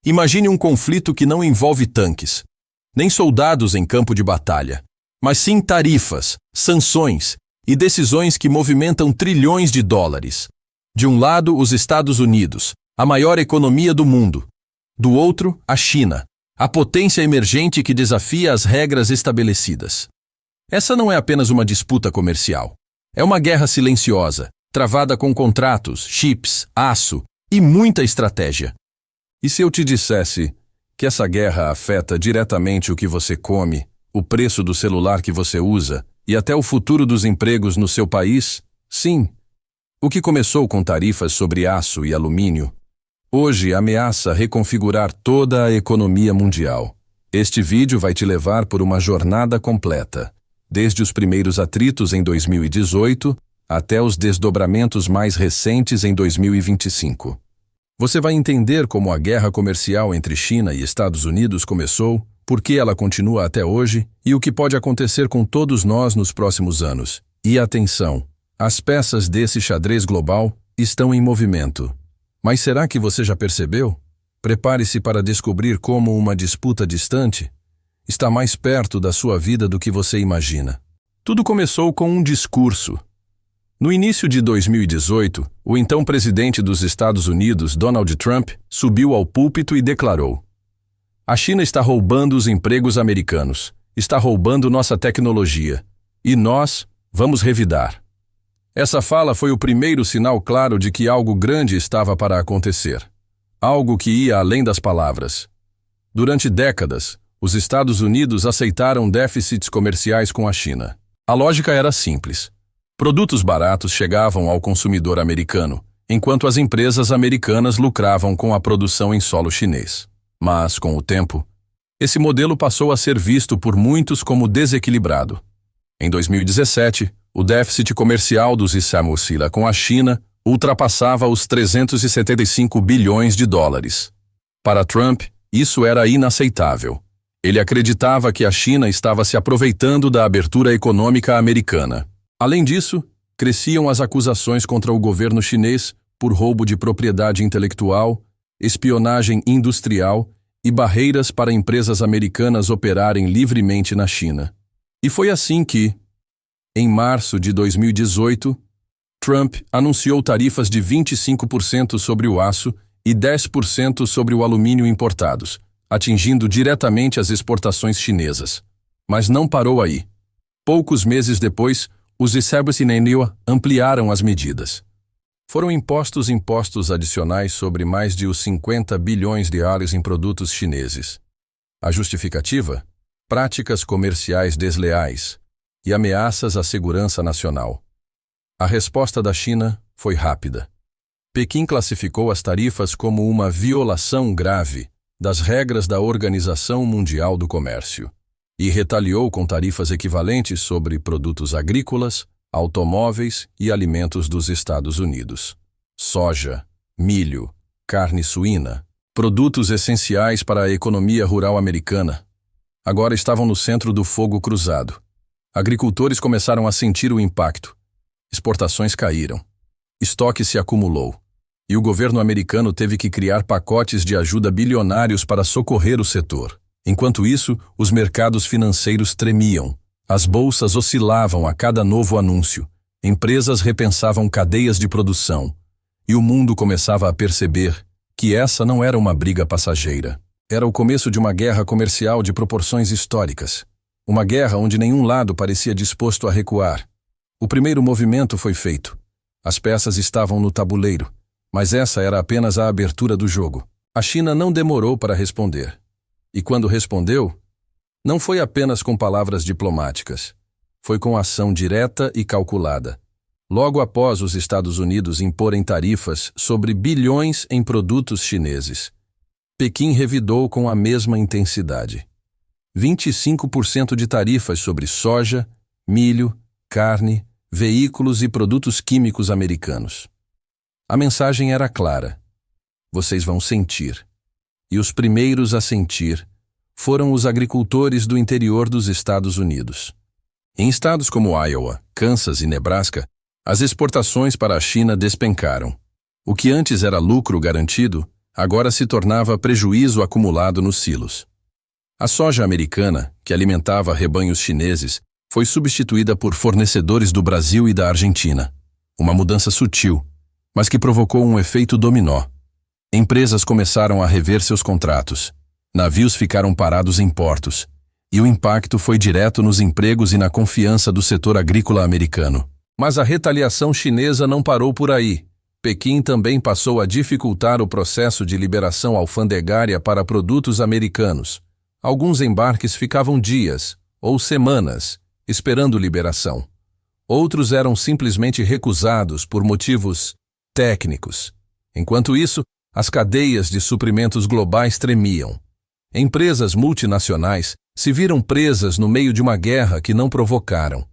Imagine um conflito que não envolve tanques, nem soldados em campo de batalha, mas sim tarifas, sanções e decisões que movimentam trilhões de dólares. De um lado, os Estados Unidos, a maior economia do mundo. Do outro, a China, a potência emergente que desafia as regras estabelecidas. Essa não é apenas uma disputa comercial. É uma guerra silenciosa, travada com contratos, chips, aço e muita estratégia. E se eu te dissesse que essa guerra afeta diretamente o que você come, o preço do celular que você usa e até o futuro dos empregos no seu país? Sim. O que começou com tarifas sobre aço e alumínio, hoje ameaça reconfigurar toda a economia mundial. Este vídeo vai te levar por uma jornada completa, desde os primeiros atritos em 2018 até os desdobramentos mais recentes em 2025. Você vai entender como a guerra comercial entre China e Estados Unidos começou, por que ela continua até hoje e o que pode acontecer com todos nós nos próximos anos. E atenção, as peças desse xadrez global estão em movimento. Mas será que você já percebeu? Prepare-se para descobrir como uma disputa distante está mais perto da sua vida do que você imagina. Tudo começou com um discurso. No início de 2018, o então presidente dos Estados Unidos, Donald Trump, subiu ao púlpito e declarou: "A China está roubando os empregos americanos, está roubando nossa tecnologia, e nós vamos revidar." Essa fala foi o primeiro sinal claro de que algo grande estava para acontecer. Algo que ia além das palavras. Durante décadas, os Estados Unidos aceitaram déficits comerciais com a China. A lógica era simples. Produtos baratos chegavam ao consumidor americano, enquanto as empresas americanas lucravam com a produção em solo chinês. Mas, com o tempo, esse modelo passou a ser visto por muitos como desequilibrado. Em 2017, o déficit comercial dos Estados Unidos com a China ultrapassava os 375 bilhões de dólares. Para Trump, isso era inaceitável. Ele acreditava que a China estava se aproveitando da abertura econômica americana. Além disso, cresciam as acusações contra o governo chinês por roubo de propriedade intelectual, espionagem industrial e barreiras para empresas americanas operarem livremente na China. E foi assim que, em março de 2018, Trump anunciou tarifas de 25% sobre o aço e 10% sobre o alumínio importados, atingindo diretamente as exportações chinesas. Mas não parou aí. Poucos meses depois, os Estados Unidos ampliaram as medidas. Foram impostos impostos adicionais sobre mais de os 50 bilhões de dólares em produtos chineses. A justificativa? Práticas comerciais desleais e ameaças à segurança nacional. A resposta da China foi rápida. Pequim classificou as tarifas como uma violação grave das regras da Organização Mundial do Comércio e retaliou com tarifas equivalentes sobre produtos agrícolas, automóveis e alimentos dos Estados Unidos. Soja, milho, carne suína, produtos essenciais para a economia rural americana, agora estavam no centro do fogo cruzado. Agricultores começaram a sentir o impacto. Exportações caíram. Estoque se acumulou. E o governo americano teve que criar pacotes de ajuda bilionários para socorrer o setor. Enquanto isso, os mercados financeiros tremiam. As bolsas oscilavam a cada novo anúncio. Empresas repensavam cadeias de produção. E o mundo começava a perceber que essa não era uma briga passageira. Era o começo de uma guerra comercial de proporções históricas. Uma guerra onde nenhum lado parecia disposto a recuar. O primeiro movimento foi feito. As peças estavam no tabuleiro, mas essa era apenas a abertura do jogo. A China não demorou para responder. E quando respondeu, não foi apenas com palavras diplomáticas. Foi com ação direta e calculada. Logo após os Estados Unidos imporem tarifas sobre bilhões em produtos chineses, Pequim revidou com a mesma intensidade. 25% de tarifas sobre soja, milho, carne, veículos e produtos químicos americanos. A mensagem era clara. Vocês vão sentir. E os primeiros a sentir foram os agricultores do interior dos Estados Unidos. Em estados como Iowa, Kansas e Nebraska, as exportações para a China despencaram. O que antes era lucro garantido, agora se tornava prejuízo acumulado nos silos. A soja americana, que alimentava rebanhos chineses, foi substituída por fornecedores do Brasil e da Argentina. Uma mudança sutil, mas que provocou um efeito dominó. Empresas começaram a rever seus contratos. Navios ficaram parados em portos. E o impacto foi direto nos empregos e na confiança do setor agrícola americano. Mas a retaliação chinesa não parou por aí. Pequim também passou a dificultar o processo de liberação alfandegária para produtos americanos. Alguns embarques ficavam dias ou semanas esperando liberação. Outros eram simplesmente recusados por motivos técnicos. Enquanto isso, as cadeias de suprimentos globais tremiam. Empresas multinacionais se viram presas no meio de uma guerra que não provocaram.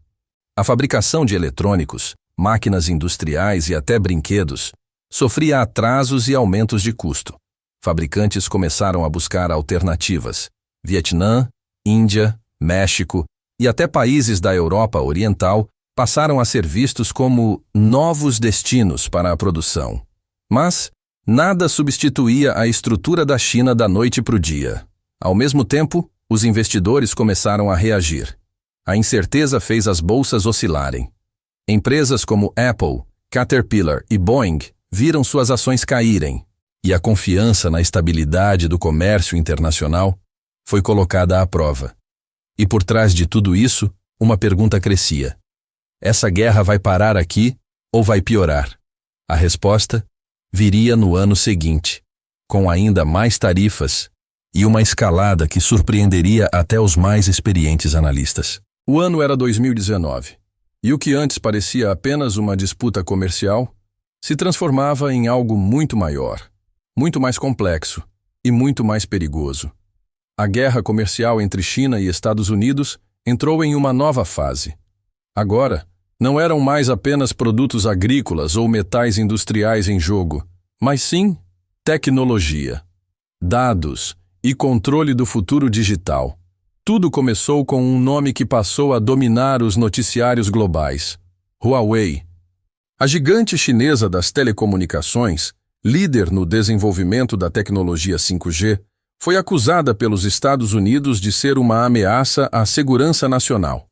A fabricação de eletrônicos, máquinas industriais e até brinquedos sofria atrasos e aumentos de custo. Fabricantes começaram a buscar alternativas. Vietnã, Índia, México e até países da Europa Oriental passaram a ser vistos como novos destinos para a produção. Mas nada substituía a estrutura da China da noite para o dia. Ao mesmo tempo, os investidores começaram a reagir. A incerteza fez as bolsas oscilarem. Empresas como Apple, Caterpillar e Boeing viram suas ações caírem, e a confiança na estabilidade do comércio internacional foi colocada à prova. E por trás de tudo isso, uma pergunta crescia. Essa guerra vai parar aqui ou vai piorar? A resposta viria no ano seguinte, com ainda mais tarifas e uma escalada que surpreenderia até os mais experientes analistas. O ano era 2019, e o que antes parecia apenas uma disputa comercial se transformava em algo muito maior, muito mais complexo e muito mais perigoso. A guerra comercial entre China e Estados Unidos entrou em uma nova fase. Agora, não eram mais apenas produtos agrícolas ou metais industriais em jogo, mas sim tecnologia, dados e controle do futuro digital. Tudo começou com um nome que passou a dominar os noticiários globais: Huawei. A gigante chinesa das telecomunicações, líder no desenvolvimento da tecnologia 5G, foi acusada pelos Estados Unidos de ser uma ameaça à segurança nacional.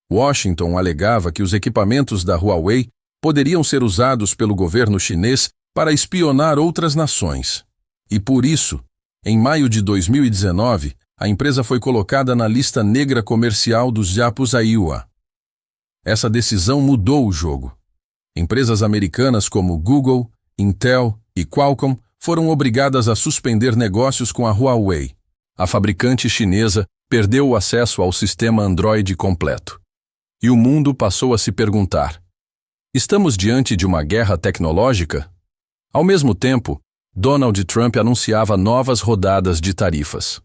Washington alegava que os equipamentos da Huawei poderiam ser usados pelo governo chinês para espionar outras nações. E por isso, em maio de 2019, a empresa foi colocada na lista negra comercial dos Japuzaíwa. Essa decisão mudou o jogo. Empresas americanas como Google, Intel e Qualcomm foram obrigadas a suspender negócios com a Huawei. A fabricante chinesa perdeu o acesso ao sistema Android completo. E o mundo passou a se perguntar: estamos diante de uma guerra tecnológica? Ao mesmo tempo, Donald Trump anunciava novas rodadas de tarifas.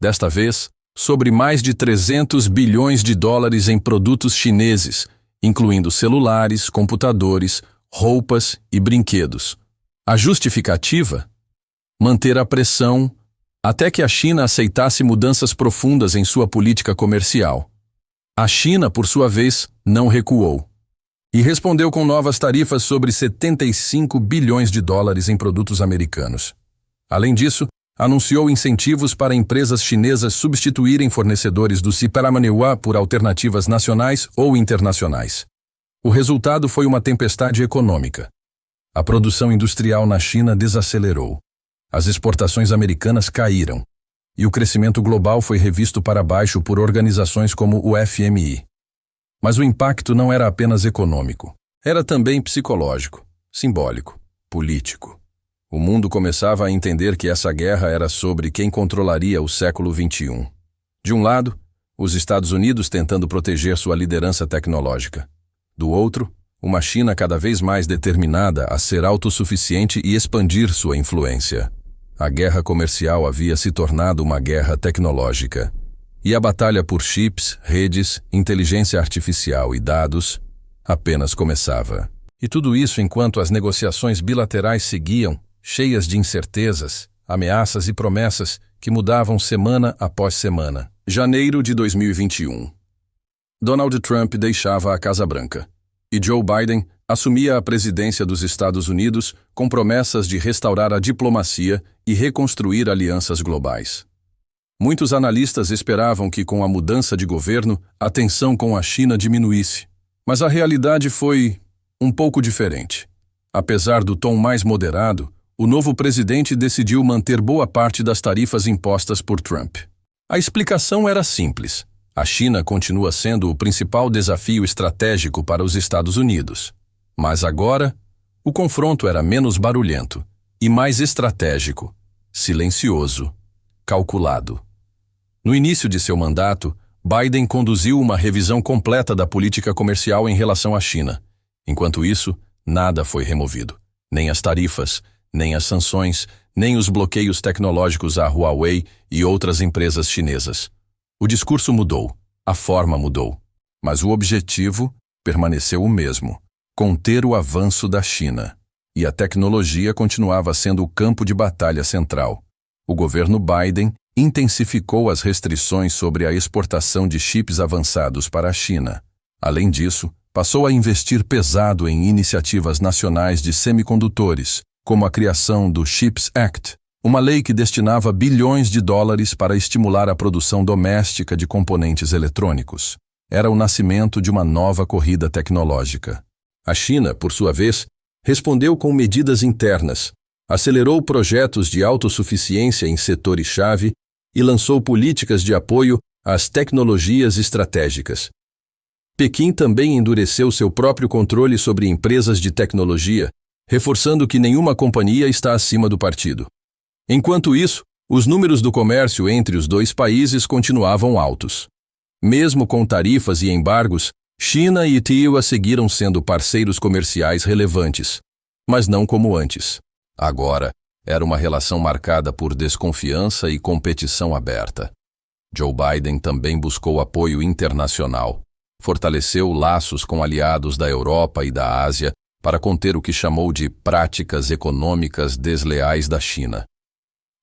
Desta vez, sobre mais de 300 bilhões de dólares em produtos chineses, incluindo celulares, computadores, roupas e brinquedos. A justificativa? Manter a pressão até que a China aceitasse mudanças profundas em sua política comercial. A China, por sua vez, não recuou e respondeu com novas tarifas sobre 75 bilhões de dólares em produtos americanos. Além disso, anunciou incentivos para empresas chinesas substituírem fornecedores do Siparamaneuá por alternativas nacionais ou internacionais. O resultado foi uma tempestade econômica. A produção industrial na China desacelerou. As exportações americanas caíram. E o crescimento global foi revisto para baixo por organizações como o FMI. Mas o impacto não era apenas econômico. Era também psicológico, simbólico, político. O mundo começava a entender que essa guerra era sobre quem controlaria o século XXI. De um lado, os Estados Unidos tentando proteger sua liderança tecnológica. Do outro, uma China cada vez mais determinada a ser autossuficiente e expandir sua influência. A guerra comercial havia se tornado uma guerra tecnológica. E a batalha por chips, redes, inteligência artificial e dados apenas começava. E tudo isso enquanto as negociações bilaterais seguiam, cheias de incertezas, ameaças e promessas que mudavam semana após semana. Janeiro de 2021. Donald Trump deixava a Casa Branca. E Joe Biden assumia a presidência dos Estados Unidos com promessas de restaurar a diplomacia e reconstruir alianças globais. Muitos analistas esperavam que, com a mudança de governo, a tensão com a China diminuísse. Mas a realidade foi um pouco diferente. Apesar do tom mais moderado, o novo presidente decidiu manter boa parte das tarifas impostas por Trump. A explicação era simples. A China continua sendo o principal desafio estratégico para os Estados Unidos. Mas agora, o confronto era menos barulhento e mais estratégico, silencioso, calculado. No início de seu mandato, Biden conduziu uma revisão completa da política comercial em relação à China. Enquanto isso, nada foi removido. Nem as tarifas, nem as sanções, nem os bloqueios tecnológicos à Huawei e outras empresas chinesas. O discurso mudou, a forma mudou, mas o objetivo permaneceu o mesmo: conter o avanço da China. E a tecnologia continuava sendo o campo de batalha central. O governo Biden intensificou as restrições sobre a exportação de chips avançados para a China. Além disso, passou a investir pesado em iniciativas nacionais de semicondutores, como a criação do CHIPS Act, uma lei que destinava bilhões de dólares para estimular a produção doméstica de componentes eletrônicos. Era o nascimento de uma nova corrida tecnológica. A China, por sua vez, respondeu com medidas internas, acelerou projetos de autossuficiência em setores-chave e lançou políticas de apoio às tecnologias estratégicas. Pequim também endureceu seu próprio controle sobre empresas de tecnologia, reforçando que nenhuma companhia está acima do partido. Enquanto isso, os números do comércio entre os dois países continuavam altos. Mesmo com tarifas e embargos, China e Taiwan seguiram sendo parceiros comerciais relevantes, mas não como antes. Agora, era uma relação marcada por desconfiança e competição aberta. Joe Biden também buscou apoio internacional. Fortaleceu laços com aliados da Europa e da Ásia para conter o que chamou de práticas econômicas desleais da China.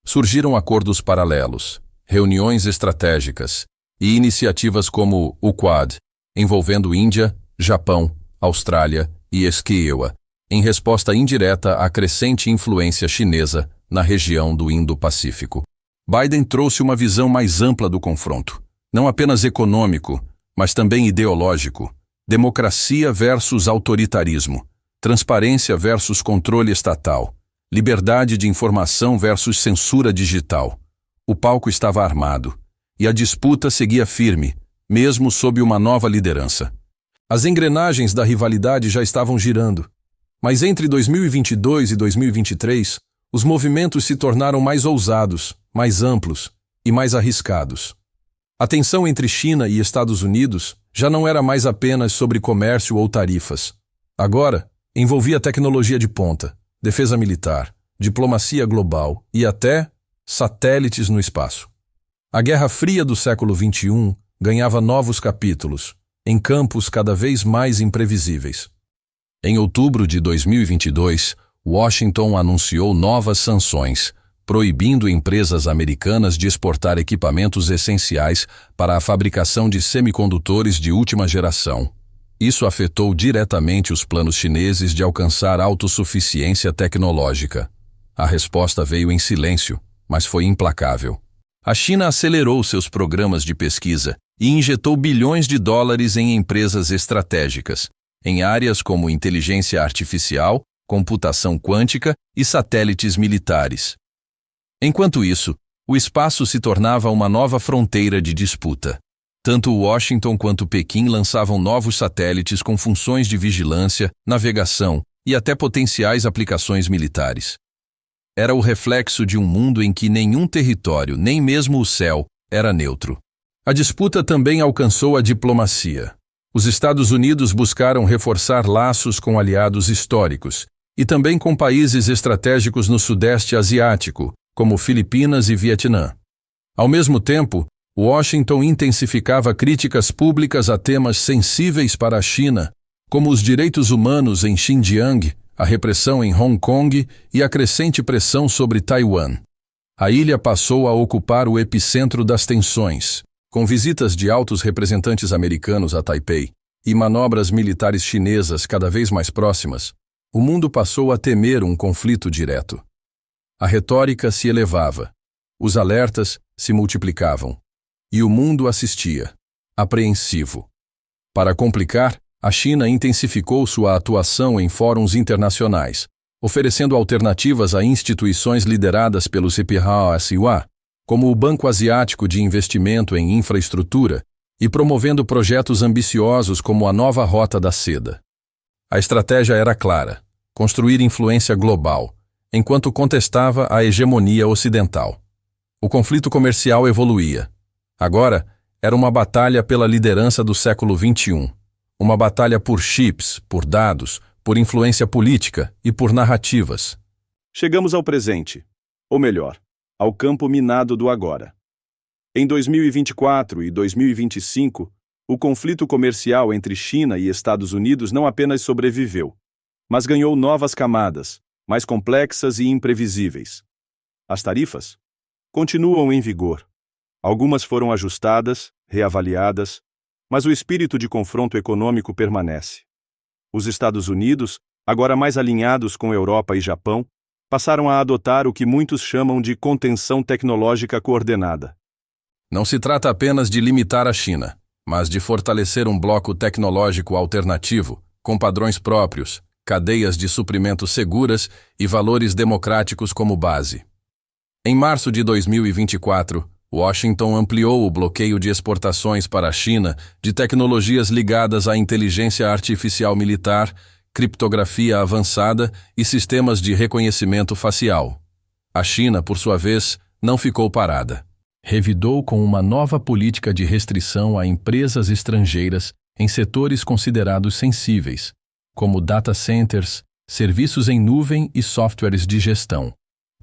Surgiram acordos paralelos, reuniões estratégicas e iniciativas como o Quad, envolvendo Índia, Japão, Austrália e Esquioa, em resposta indireta à crescente influência chinesa na região do Indo-Pacífico. Biden trouxe uma visão mais ampla do confronto, não apenas econômico, mas também ideológico: democracia versus autoritarismo, transparência versus controle estatal, liberdade de informação versus censura digital. O palco estava armado, e a disputa seguia firme, mesmo sob uma nova liderança. As engrenagens da rivalidade já estavam girando, mas entre 2022 e 2023, os movimentos se tornaram mais ousados, mais amplos e mais arriscados. A tensão entre China e Estados Unidos já não era mais apenas sobre comércio ou tarifas. Agora, envolvia tecnologia de ponta, defesa militar, diplomacia global e até satélites no espaço. A Guerra Fria do século XXI ganhava novos capítulos, em campos cada vez mais imprevisíveis. Em outubro de 2022, Washington anunciou novas sanções, proibindo empresas americanas de exportar equipamentos essenciais para a fabricação de semicondutores de última geração. Isso afetou diretamente os planos chineses de alcançar autossuficiência tecnológica. A resposta veio em silêncio, mas foi implacável. A China acelerou seus programas de pesquisa e injetou bilhões de dólares em empresas estratégicas, em áreas como inteligência artificial, computação quântica e satélites militares. Enquanto isso, o espaço se tornava uma nova fronteira de disputa. Tanto Washington quanto Pequim lançavam novos satélites com funções de vigilância, navegação e até potenciais aplicações militares. Era o reflexo de um mundo em que nenhum território, nem mesmo o céu, era neutro. A disputa também alcançou a diplomacia. Os Estados Unidos buscaram reforçar laços com aliados históricos e também com países estratégicos no Sudeste Asiático, como Filipinas e Vietnã. Ao mesmo tempo, Washington intensificava críticas públicas a temas sensíveis para a China, como os direitos humanos em Xinjiang, a repressão em Hong Kong e a crescente pressão sobre Taiwan. A ilha passou a ocupar o epicentro das tensões, com visitas de altos representantes americanos a Taipei, e manobras militares chinesas cada vez mais próximas, o mundo passou a temer um conflito direto. A retórica se elevava, os alertas se multiplicavam, e o mundo assistia, apreensivo. Para complicar, a China intensificou sua atuação em fóruns internacionais, oferecendo alternativas a instituições lideradas pelo CPHSUA, como o Banco Asiático de Investimento em Infraestrutura, e promovendo projetos ambiciosos como a Nova Rota da Seda. A estratégia era clara: construir influência global, enquanto contestava a hegemonia ocidental. O conflito comercial evoluía. Agora, era uma batalha pela liderança do século XXI. Uma batalha por chips, por dados, por influência política e por narrativas. Chegamos ao presente, ou melhor, ao campo minado do agora. Em 2024 e 2025, o conflito comercial entre China e Estados Unidos não apenas sobreviveu, mas ganhou novas camadas, mais complexas e imprevisíveis. As tarifas continuam em vigor. Algumas foram ajustadas, reavaliadas, mas o espírito de confronto econômico permanece. Os Estados Unidos, agora mais alinhados com Europa e Japão, passaram a adotar o que muitos chamam de contenção tecnológica coordenada. Não se trata apenas de limitar a China, mas de fortalecer um bloco tecnológico alternativo, com padrões próprios, cadeias de suprimento seguras e valores democráticos como base. Em março de 2024, Washington ampliou o bloqueio de exportações para a China de tecnologias ligadas à inteligência artificial militar, criptografia avançada e sistemas de reconhecimento facial. A China, por sua vez, não ficou parada. Revidou com uma nova política de restrição a empresas estrangeiras em setores considerados sensíveis, como data centers, serviços em nuvem e softwares de gestão.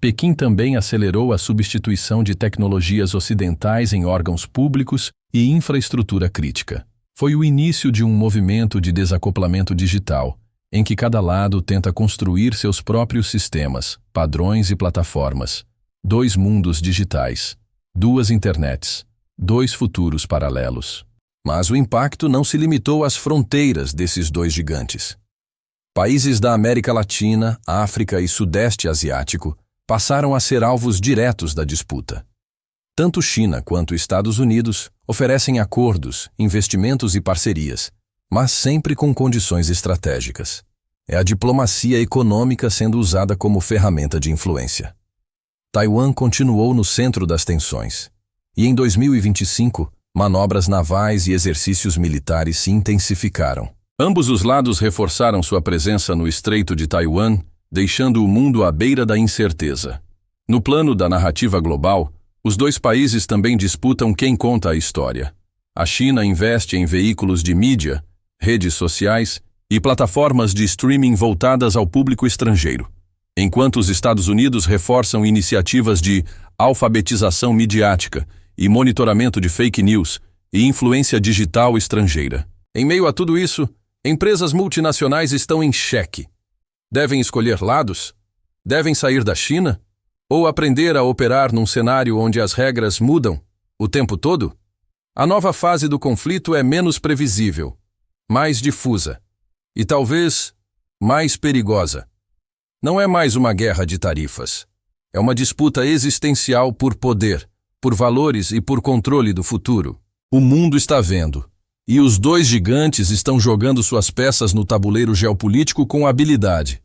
Pequim também acelerou a substituição de tecnologias ocidentais em órgãos públicos e infraestrutura crítica. Foi o início de um movimento de desacoplamento digital, em que cada lado tenta construir seus próprios sistemas, padrões e plataformas. 2 mundos digitais, 2 internets, 2 futuros paralelos. Mas o impacto não se limitou às fronteiras desses 2 gigantes. Países da América Latina, África e Sudeste Asiático passaram a ser alvos diretos da disputa. Tanto China quanto Estados Unidos oferecem acordos, investimentos e parcerias, mas sempre com condições estratégicas. É a diplomacia econômica sendo usada como ferramenta de influência. Taiwan continuou no centro das tensões, e em 2025, manobras navais e exercícios militares se intensificaram. Ambos os lados reforçaram sua presença no Estreito de Taiwan, deixando o mundo à beira da incerteza. No plano da narrativa global, os 2 países também disputam quem conta a história. A China investe em veículos de mídia, redes sociais e plataformas de streaming voltadas ao público estrangeiro, enquanto os Estados Unidos reforçam iniciativas de alfabetização midiática e monitoramento de fake news e influência digital estrangeira. Em meio a tudo isso, empresas multinacionais estão em xeque. Devem escolher lados? Devem sair da China? Ou aprender a operar num cenário onde as regras mudam o tempo todo? A nova fase do conflito é menos previsível, mais difusa e talvez mais perigosa. Não é mais uma guerra de tarifas. É uma disputa existencial por poder, por valores e por controle do futuro. O mundo está vendo, e os 2 gigantes estão jogando suas peças no tabuleiro geopolítico com habilidade.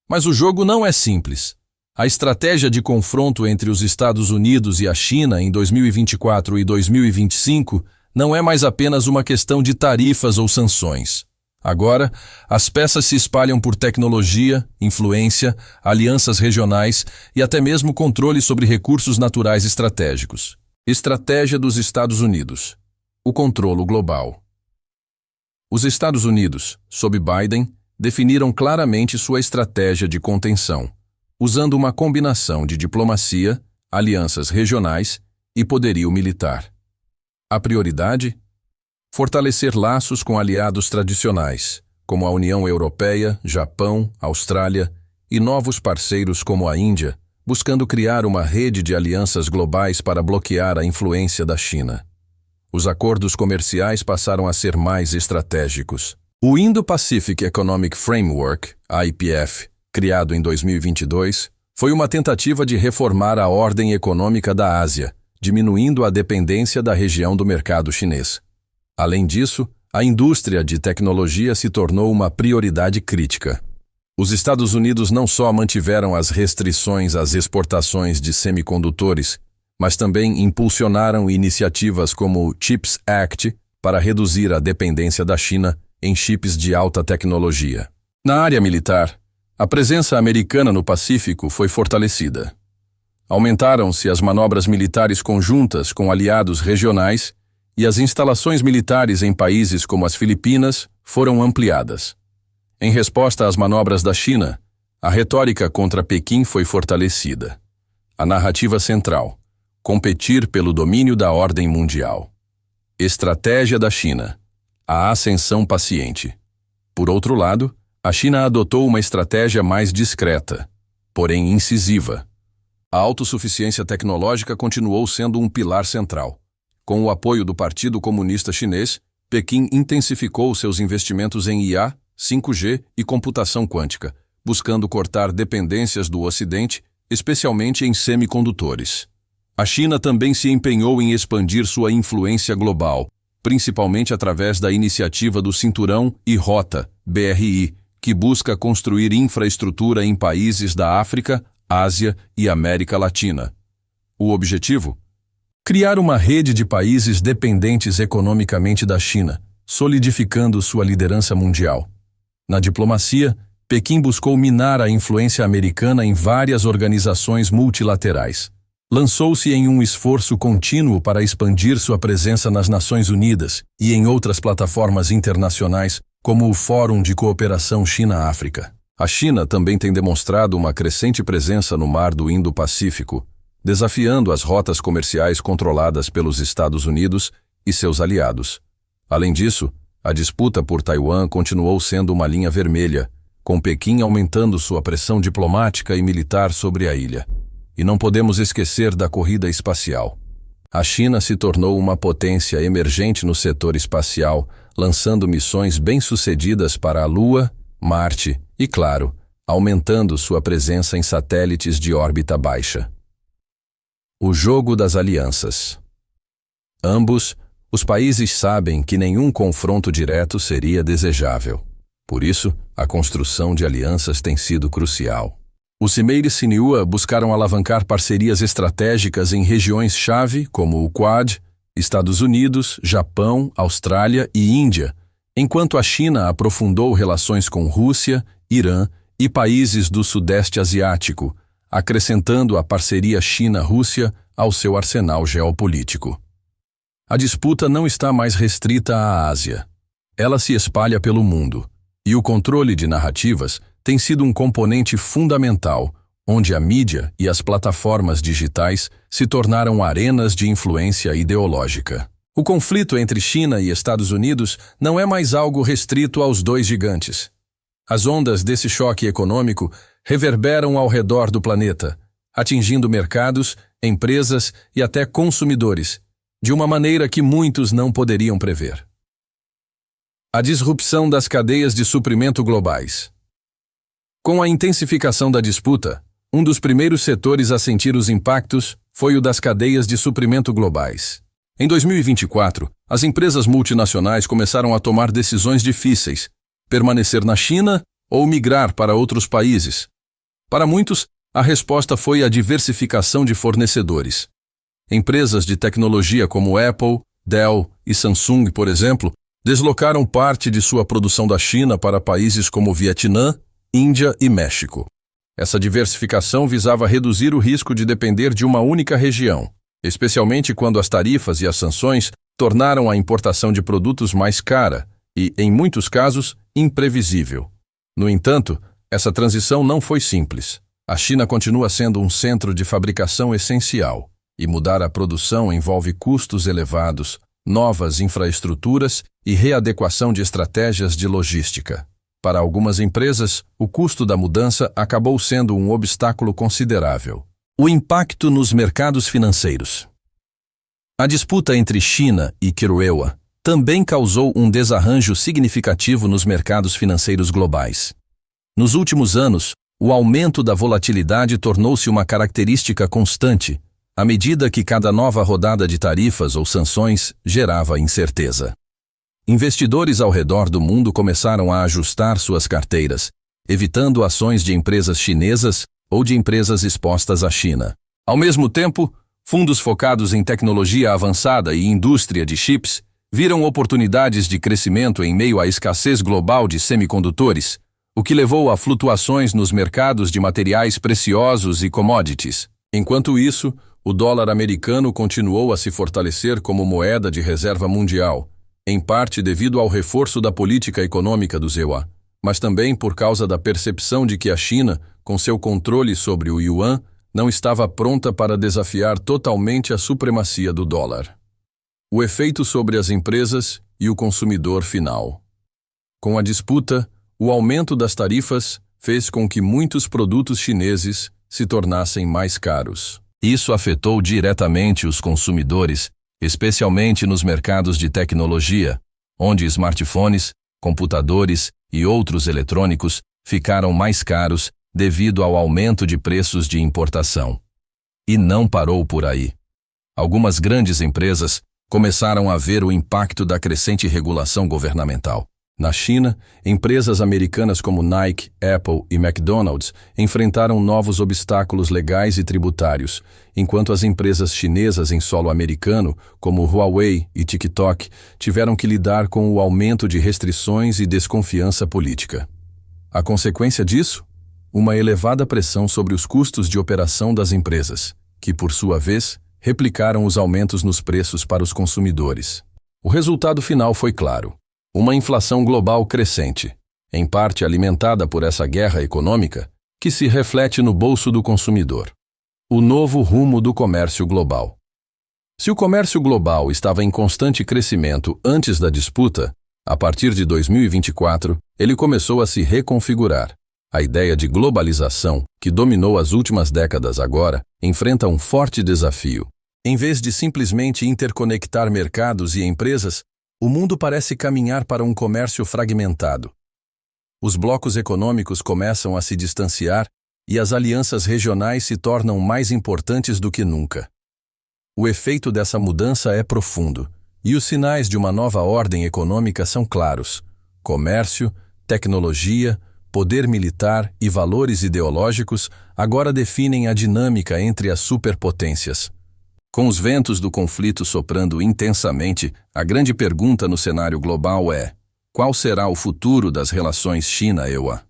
Mas o jogo não é simples. A estratégia de confronto entre os Estados Unidos e a China em 2024 e 2025 não é mais apenas uma questão de tarifas ou sanções. Agora, as peças se espalham por tecnologia, influência, alianças regionais e até mesmo controle sobre recursos naturais estratégicos. Estratégia dos Estados Unidos. O controlo global. Os Estados Unidos, sob Biden, definiram claramente sua estratégia de contenção, usando uma combinação de diplomacia, alianças regionais e poderio militar. A prioridade? Fortalecer laços com aliados tradicionais, como a União Europeia, Japão, Austrália e novos parceiros como a Índia, buscando criar uma rede de alianças globais para bloquear a influência da China. Os acordos comerciais passaram a ser mais estratégicos. O Indo-Pacific Economic Framework, IPF, criado em 2022, foi uma tentativa de reformar a ordem econômica da Ásia, diminuindo a dependência da região do mercado chinês. Além disso, a indústria de tecnologia se tornou uma prioridade crítica. Os Estados Unidos não só mantiveram as restrições às exportações de semicondutores, mas também impulsionaram iniciativas como o CHIPS Act para reduzir a dependência da China em chips de alta tecnologia. Na área militar, a presença americana no Pacífico foi fortalecida. Aumentaram-se as manobras militares conjuntas com aliados regionais e as instalações militares em países como as Filipinas foram ampliadas. Em resposta às manobras da China, a retórica contra Pequim foi fortalecida. A narrativa central: competir pelo domínio da ordem mundial. Estratégia da China: a ascensão paciente. Por outro lado, a China adotou uma estratégia mais discreta, porém incisiva. A autossuficiência tecnológica continuou sendo um pilar central. Com o apoio do Partido Comunista Chinês, Pequim intensificou seus investimentos em IA, 5G e computação quântica, buscando cortar dependências do Ocidente, especialmente em semicondutores. A China também se empenhou em expandir sua influência global, principalmente através da iniciativa do Cinturão e Rota, BRI, que busca construir infraestrutura em países da África, Ásia e América Latina. O objetivo? Criar uma rede de países dependentes economicamente da China, solidificando sua liderança mundial. Na diplomacia, Pequim buscou minar a influência americana em várias organizações multilaterais. Lançou-se em um esforço contínuo para expandir sua presença nas Nações Unidas e em outras plataformas internacionais, como o Fórum de Cooperação China-África. A China também tem demonstrado uma crescente presença no Mar do Indo-Pacífico, desafiando as rotas comerciais controladas pelos Estados Unidos e seus aliados. Além disso, a disputa por Taiwan continuou sendo uma linha vermelha, com Pequim aumentando sua pressão diplomática e militar sobre a ilha. E não podemos esquecer da corrida espacial. A China se tornou uma potência emergente no setor espacial, lançando missões bem-sucedidas para a Lua, Marte e, claro, aumentando sua presença em satélites de órbita baixa. O jogo das alianças. Ambos, os países sabem que nenhum confronto direto seria desejável. Por isso, a construção de alianças tem sido crucial. Os Cimeire Sinua buscaram alavancar parcerias estratégicas em regiões-chave como o Quad, Estados Unidos, Japão, Austrália e Índia, enquanto a China aprofundou relações com Rússia, Irã e países do Sudeste Asiático, acrescentando a parceria China-Rússia ao seu arsenal geopolítico. A disputa não está mais restrita à Ásia. Ela se espalha pelo mundo, e o controle de narrativas tem sido um componente fundamental, onde a mídia e as plataformas digitais se tornaram arenas de influência ideológica. O conflito entre China e Estados Unidos não é mais algo restrito aos dois gigantes. As ondas desse choque econômico reverberam ao redor do planeta, atingindo mercados, empresas e até consumidores, de uma maneira que muitos não poderiam prever. A disrupção das cadeias de suprimento globais. Com a intensificação da disputa, um dos primeiros setores a sentir os impactos foi o das cadeias de suprimento globais. Em 2024, as empresas multinacionais começaram a tomar decisões difíceis: permanecer na China ou migrar para outros países. Para muitos, a resposta foi a diversificação de fornecedores. Empresas de tecnologia como Apple, Dell e Samsung, por exemplo, deslocaram parte de sua produção da China para países como Vietnã, Índia e México. Essa diversificação visava reduzir o risco de depender de uma única região, especialmente quando as tarifas e as sanções tornaram a importação de produtos mais cara e, em muitos casos, imprevisível. No entanto, essa transição não foi simples. A China continua sendo um centro de fabricação essencial, e mudar a produção envolve custos elevados, novas infraestruturas e readequação de estratégias de logística. Para algumas empresas, o custo da mudança acabou sendo um obstáculo considerável. O impacto nos mercados financeiros. A disputa entre China e Kiruewa também causou um desarranjo significativo nos mercados financeiros globais. Nos últimos anos, o aumento da volatilidade tornou-se uma característica constante, à medida que cada nova rodada de tarifas ou sanções gerava incerteza. Investidores ao redor do mundo começaram a ajustar suas carteiras, evitando ações de empresas chinesas ou de empresas expostas à China. Ao mesmo tempo, fundos focados em tecnologia avançada e indústria de chips viram oportunidades de crescimento em meio à escassez global de semicondutores, o que levou a flutuações nos mercados de materiais preciosos e commodities. Enquanto isso, o dólar americano continuou a se fortalecer como moeda de reserva mundial, em parte devido ao reforço da política econômica do ZEUA, mas também por causa da percepção de que a China, com seu controle sobre o yuan, não estava pronta para desafiar totalmente a supremacia do dólar. O efeito sobre as empresas e o consumidor final. Com a disputa, o aumento das tarifas fez com que muitos produtos chineses se tornassem mais caros. Isso afetou diretamente os consumidores, especialmente nos mercados de tecnologia, onde smartphones, computadores e outros eletrônicos ficaram mais caros devido ao aumento de preços de importação. E não parou por aí. Algumas grandes empresas começaram a ver o impacto da crescente regulação governamental. Na China, empresas americanas como Nike, Apple e McDonald's enfrentaram novos obstáculos legais e tributários, enquanto as empresas chinesas em solo americano, como Huawei e TikTok, tiveram que lidar com o aumento de restrições e desconfiança política. A consequência disso? Uma elevada pressão sobre os custos de operação das empresas, que, por sua vez, replicaram os aumentos nos preços para os consumidores. O resultado final foi claro: uma inflação global crescente, em parte alimentada por essa guerra econômica, que se reflete no bolso do consumidor. O novo rumo do comércio global. Se o comércio global estava em constante crescimento antes da disputa, a partir de 2024, ele começou a se reconfigurar. A ideia de globalização, que dominou as últimas décadas agora, enfrenta um forte desafio. Em vez de simplesmente interconectar mercados e empresas, o mundo parece caminhar para um comércio fragmentado. Os blocos econômicos começam a se distanciar e as alianças regionais se tornam mais importantes do que nunca. O efeito dessa mudança é profundo, e os sinais de uma nova ordem econômica são claros: comércio, tecnologia, poder militar e valores ideológicos agora definem a dinâmica entre as superpotências. Com os ventos do conflito soprando intensamente, a grande pergunta no cenário global é: qual será o futuro das relações China-EUA?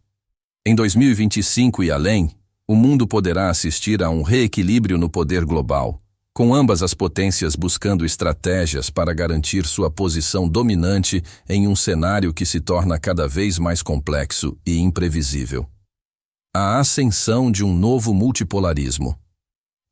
Em 2025 e além, o mundo poderá assistir a um reequilíbrio no poder global, com ambas as potências buscando estratégias para garantir sua posição dominante em um cenário que se torna cada vez mais complexo e imprevisível. A ascensão de um novo multipolarismo.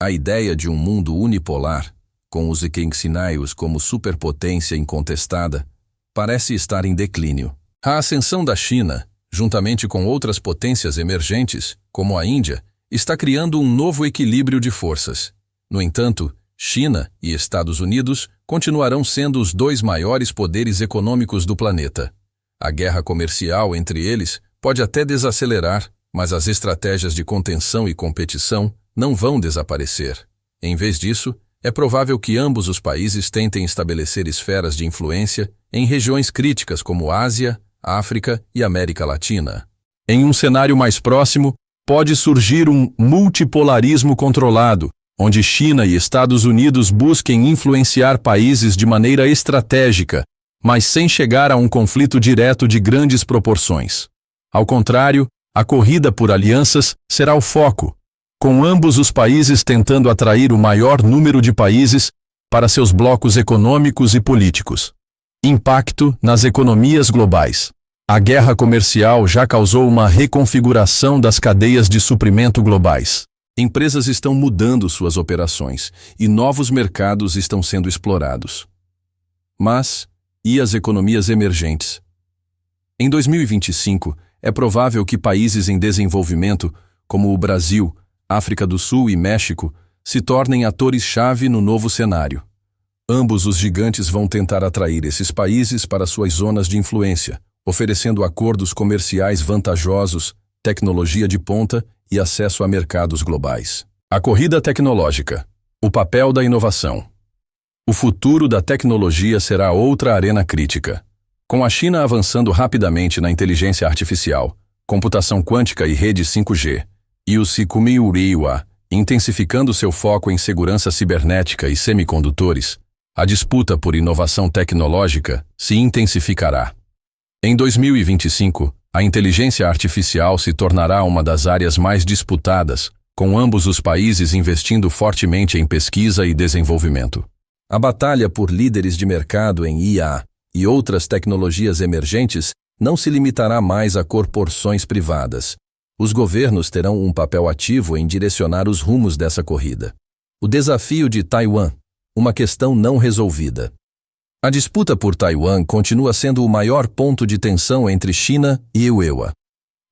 A ideia de um mundo unipolar, com os Estados como superpotência incontestada, parece estar em declínio. A ascensão da China, juntamente com outras potências emergentes, como a Índia, está criando um novo equilíbrio de forças. No entanto, China e Estados Unidos continuarão sendo os dois maiores poderes econômicos do planeta. A guerra comercial entre eles pode até desacelerar, mas as estratégias de contenção e competição não vão desaparecer. Em vez disso, é provável que ambos os países tentem estabelecer esferas de influência em regiões críticas como Ásia, África e América Latina. Em um cenário mais próximo, pode surgir um multipolarismo controlado, onde China e Estados Unidos busquem influenciar países de maneira estratégica, mas sem chegar a um conflito direto de grandes proporções. Ao contrário, a corrida por alianças será o foco, com ambos os países tentando atrair o maior número de países para seus blocos econômicos e políticos. Impacto nas economias globais. A guerra comercial já causou uma reconfiguração das cadeias de suprimento globais. Empresas estão mudando suas operações e novos mercados estão sendo explorados. Mas, e as economias emergentes? Em 2025, é provável que países em desenvolvimento, como o Brasil, África do Sul e México, se tornem atores-chave no novo cenário. Ambos os gigantes vão tentar atrair esses países para suas zonas de influência, oferecendo acordos comerciais vantajosos, tecnologia de ponta e acesso a mercados globais. A corrida tecnológica. O papel da inovação. O futuro da tecnologia será outra arena crítica. Com a China avançando rapidamente na inteligência artificial, computação quântica e rede 5G, e o Sikumiuriwa intensificando seu foco em segurança cibernética e semicondutores, a disputa por inovação tecnológica se intensificará. Em 2025, a inteligência artificial se tornará uma das áreas mais disputadas, com ambos os países investindo fortemente em pesquisa e desenvolvimento. A batalha por líderes de mercado em IA e outras tecnologias emergentes não se limitará mais a corporações privadas. Os governos terão um papel ativo em direcionar os rumos dessa corrida. O desafio de Taiwan, uma questão não resolvida. A disputa por Taiwan continua sendo o maior ponto de tensão entre China e EUA.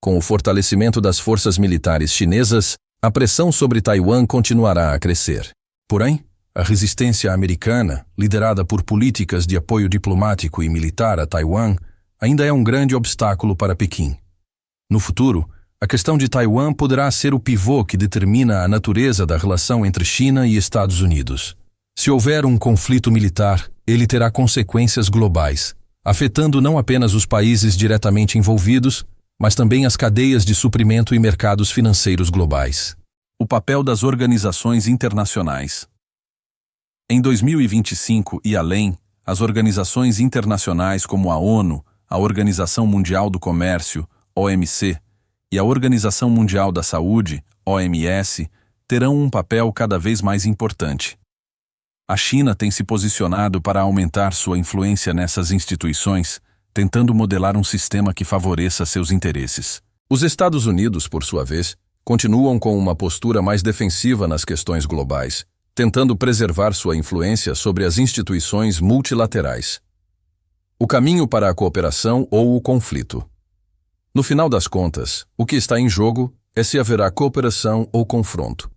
Com o fortalecimento das forças militares chinesas, a pressão sobre Taiwan continuará a crescer. Porém, a resistência americana, liderada por políticas de apoio diplomático e militar a Taiwan, ainda é um grande obstáculo para Pequim. No futuro, a questão de Taiwan poderá ser o pivô que determina a natureza da relação entre China e Estados Unidos. Se houver um conflito militar, ele terá consequências globais, afetando não apenas os países diretamente envolvidos, mas também as cadeias de suprimento e mercados financeiros globais. O papel das organizações internacionais. Em 2025 e além, as organizações internacionais como a ONU, a Organização Mundial do Comércio, OMC, e a Organização Mundial da Saúde, OMS, terão um papel cada vez mais importante. A China tem se posicionado para aumentar sua influência nessas instituições, tentando modelar um sistema que favoreça seus interesses. Os Estados Unidos, por sua vez, continuam com uma postura mais defensiva nas questões globais, tentando preservar sua influência sobre as instituições multilaterais. O caminho para a cooperação ou o conflito. No final das contas, o que está em jogo é se haverá cooperação ou confronto.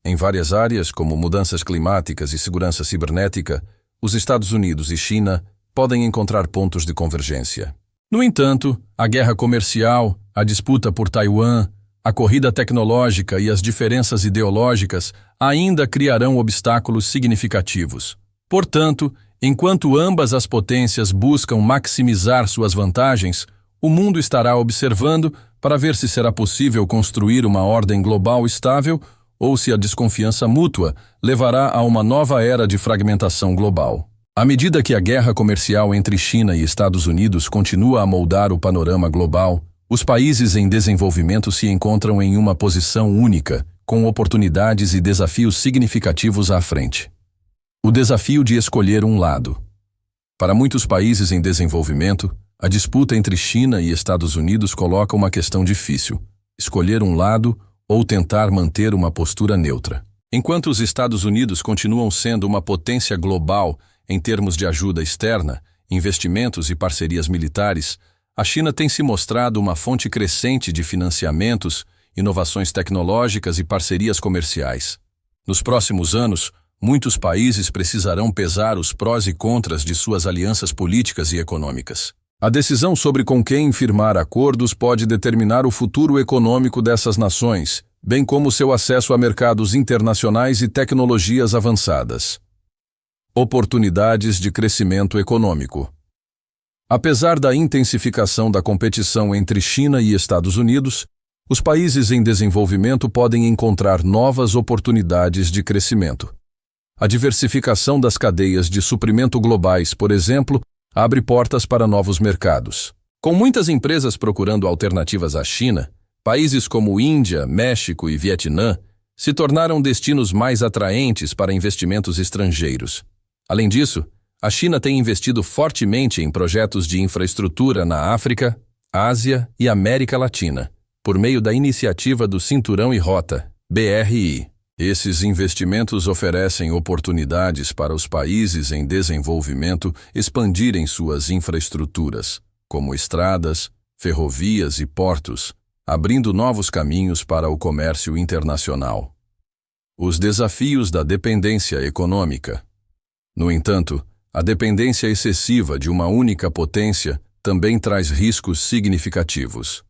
Em várias áreas, como mudanças climáticas e segurança cibernética, os Estados Unidos e China podem encontrar pontos de convergência. No entanto, a guerra comercial, a disputa por Taiwan, a corrida tecnológica e as diferenças ideológicas ainda criarão obstáculos significativos. Portanto, enquanto ambas as potências buscam maximizar suas vantagens, o mundo estará observando para ver se será possível construir uma ordem global estável ou se a desconfiança mútua levará a uma nova era de fragmentação global. À medida que a guerra comercial entre China e Estados Unidos continua a moldar o panorama global, os países em desenvolvimento se encontram em uma posição única, com oportunidades e desafios significativos à frente. O desafio de escolher um lado. Para muitos países em desenvolvimento, a disputa entre China e Estados Unidos coloca uma questão difícil: escolher um lado ou tentar manter uma postura neutra. Enquanto os Estados Unidos continuam sendo uma potência global em termos de ajuda externa, investimentos e parcerias militares, a China tem se mostrado uma fonte crescente de financiamentos, inovações tecnológicas e parcerias comerciais. Nos próximos anos, muitos países precisarão pesar os prós e contras de suas alianças políticas e econômicas. A decisão sobre com quem firmar acordos pode determinar o futuro econômico dessas nações, bem como seu acesso a mercados internacionais e tecnologias avançadas. Oportunidades de crescimento econômico. Apesar da intensificação da competição entre China e Estados Unidos, os países em desenvolvimento podem encontrar novas oportunidades de crescimento. A diversificação das cadeias de suprimento globais, por exemplo, abre portas para novos mercados. Com muitas empresas procurando alternativas à China, países como Índia, México e Vietnã se tornaram destinos mais atraentes para investimentos estrangeiros. Além disso, a China tem investido fortemente em projetos de infraestrutura na África, Ásia e América Latina, por meio da iniciativa do Cinturão e Rota, BRI. Esses investimentos oferecem oportunidades para os países em desenvolvimento expandirem suas infraestruturas, como estradas, ferrovias e portos, abrindo novos caminhos para o comércio internacional. Os desafios da dependência econômica. No entanto, a dependência excessiva de uma única potência também traz riscos significativos.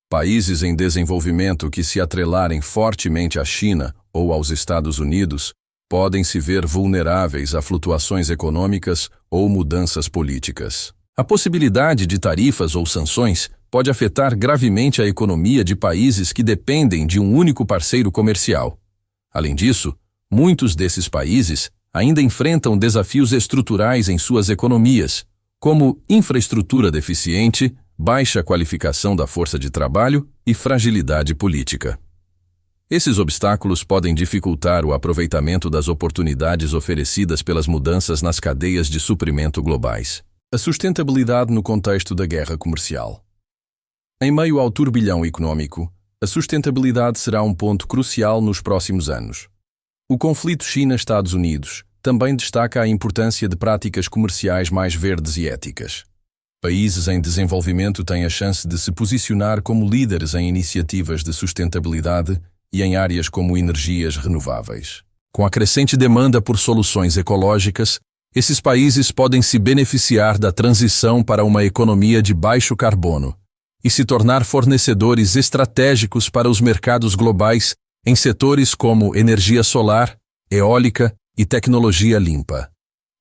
Países em desenvolvimento que se atrelarem fortemente à China ou aos Estados Unidos podem se ver vulneráveis a flutuações econômicas ou mudanças políticas. A possibilidade de tarifas ou sanções pode afetar gravemente a economia de países que dependem de um único parceiro comercial. Além disso, muitos desses países ainda enfrentam desafios estruturais em suas economias, como infraestrutura deficiente, baixa qualificação da força de trabalho e fragilidade política. Esses obstáculos podem dificultar o aproveitamento das oportunidades oferecidas pelas mudanças nas cadeias de suprimento globais. A sustentabilidade no contexto da guerra comercial. Em meio ao turbilhão econômico, a sustentabilidade será um ponto crucial nos próximos anos. O conflito China-Estados Unidos também destaca a importância de práticas comerciais mais verdes e éticas. Países em desenvolvimento têm a chance de se posicionar como líderes em iniciativas de sustentabilidade e em áreas como energias renováveis. Com a crescente demanda por soluções ecológicas, esses países podem se beneficiar da transição para uma economia de baixo carbono e se tornar fornecedores estratégicos para os mercados globais em setores como energia solar, eólica e tecnologia limpa.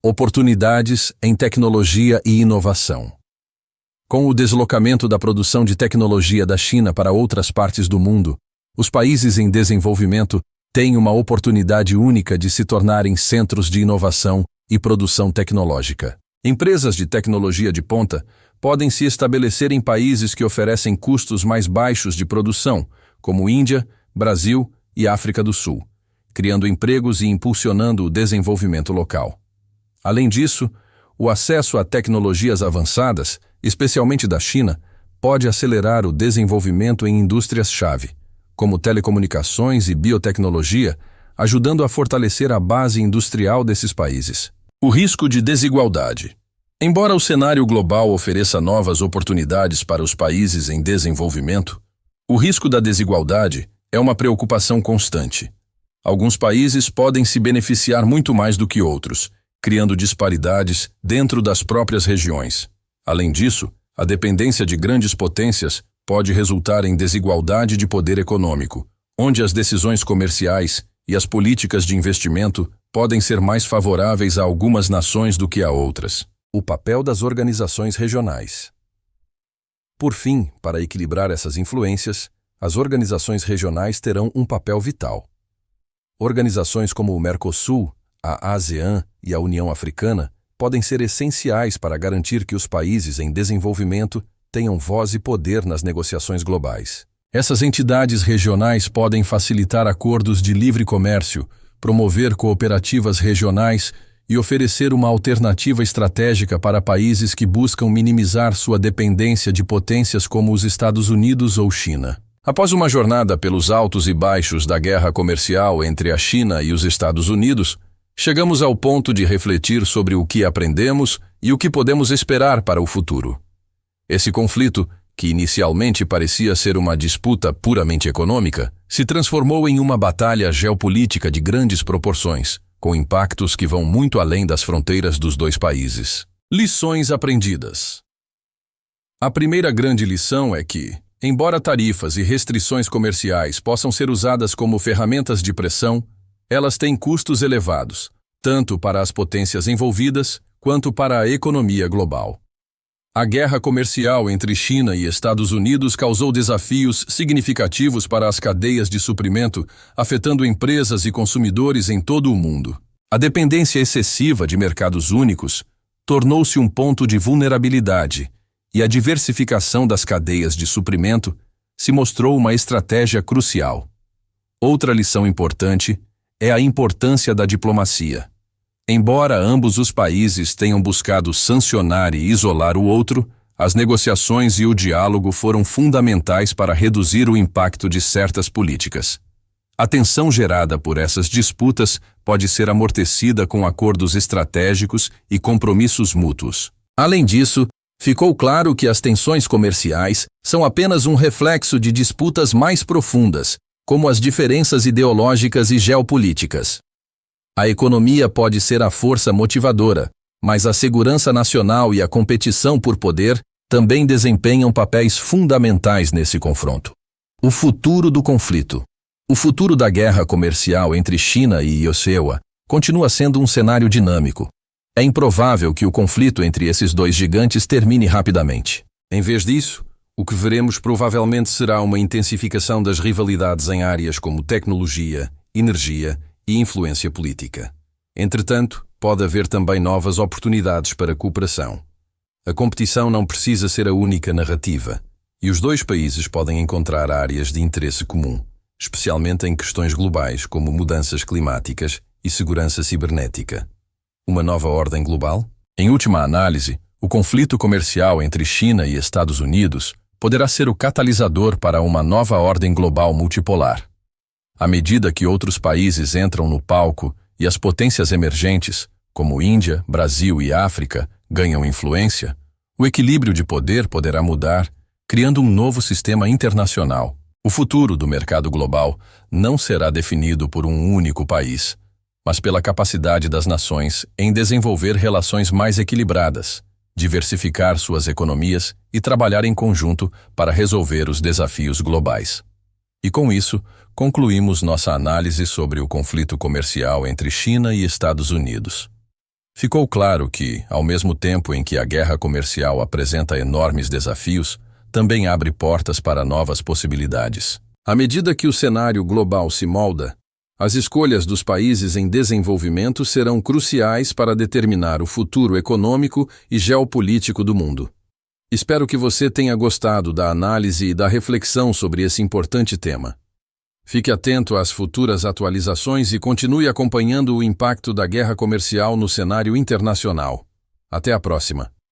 Oportunidades em tecnologia e inovação. Com o deslocamento da produção de tecnologia da China para outras partes do mundo, os países em desenvolvimento têm uma oportunidade única de se tornarem centros de inovação e produção tecnológica. Empresas de tecnologia de ponta podem se estabelecer em países que oferecem custos mais baixos de produção, como Índia, Brasil e África do Sul, criando empregos e impulsionando o desenvolvimento local. Além disso, o acesso a tecnologias avançadas, especialmente da China, pode acelerar o desenvolvimento em indústrias-chave, como telecomunicações e biotecnologia, ajudando a fortalecer a base industrial desses países. O risco de desigualdade. Embora o cenário global ofereça novas oportunidades para os países em desenvolvimento, o risco da desigualdade é uma preocupação constante. Alguns países podem se beneficiar muito mais do que outros, criando disparidades dentro das próprias regiões. Além disso, a dependência de grandes potências pode resultar em desigualdade de poder econômico, onde as decisões comerciais e as políticas de investimento podem ser mais favoráveis a algumas nações do que a outras. O papel das organizações regionais. Por fim, para equilibrar essas influências, as organizações regionais terão um papel vital. Organizações como o Mercosul, a ASEAN e a União Africana podem ser essenciais para garantir que os países em desenvolvimento tenham voz e poder nas negociações globais. Essas entidades regionais podem facilitar acordos de livre comércio, promover cooperativas regionais e oferecer uma alternativa estratégica para países que buscam minimizar sua dependência de potências como os Estados Unidos ou China. Após uma jornada pelos altos e baixos da guerra comercial entre a China e os Estados Unidos, chegamos ao ponto de refletir sobre o que aprendemos e o que podemos esperar para o futuro. Esse conflito, que inicialmente parecia ser uma disputa puramente econômica, se transformou em uma batalha geopolítica de grandes proporções, com impactos que vão muito além das fronteiras dos dois países. Lições aprendidas. A primeira grande lição é que, embora tarifas e restrições comerciais possam ser usadas como ferramentas de pressão, elas têm custos elevados, tanto para as potências envolvidas quanto para a economia global. A guerra comercial entre China e Estados Unidos causou desafios significativos para as cadeias de suprimento, afetando empresas e consumidores em todo o mundo. A dependência excessiva de mercados únicos tornou-se um ponto de vulnerabilidade, e a diversificação das cadeias de suprimento se mostrou uma estratégia crucial. Outra lição importante é a importância da diplomacia. Embora ambos os países tenham buscado sancionar e isolar o outro, as negociações e o diálogo foram fundamentais para reduzir o impacto de certas políticas. A tensão gerada por essas disputas pode ser amortecida com acordos estratégicos e compromissos mútuos. Além disso, ficou claro que as tensões comerciais são apenas um reflexo de disputas mais profundas, como as diferenças ideológicas e geopolíticas. A economia pode ser a força motivadora, mas a segurança nacional e a competição por poder também desempenham papéis fundamentais nesse confronto. O futuro do conflito. O futuro da guerra comercial entre China e Iosewa continua sendo um cenário dinâmico. É improvável que o conflito entre esses dois gigantes termine rapidamente. Em vez disso, o que veremos provavelmente será uma intensificação das rivalidades em áreas como tecnologia, energia e influência política. Entretanto, pode haver também novas oportunidades para cooperação. A competição não precisa ser a única narrativa, e os dois países podem encontrar áreas de interesse comum, especialmente em questões globais como mudanças climáticas e segurança cibernética. Uma nova ordem global? Em última análise, o conflito comercial entre China e Estados Unidos poderá ser o catalisador para uma nova ordem global multipolar. À medida que outros países entram no palco e as potências emergentes, como Índia, Brasil e África, ganham influência, o equilíbrio de poder poderá mudar, criando um novo sistema internacional. O futuro do mercado global não será definido por um único país, mas pela capacidade das nações em desenvolver relações mais equilibradas, diversificar suas economias e trabalhar em conjunto para resolver os desafios globais. E com isso, concluímos nossa análise sobre o conflito comercial entre China e Estados Unidos. Ficou claro que, ao mesmo tempo em que a guerra comercial apresenta enormes desafios, também abre portas para novas possibilidades. À medida que o cenário global se molda, as escolhas dos países em desenvolvimento serão cruciais para determinar o futuro econômico e geopolítico do mundo. Espero que você tenha gostado da análise e da reflexão sobre esse importante tema. Fique atento às futuras atualizações e continue acompanhando o impacto da guerra comercial no cenário internacional. Até a próxima!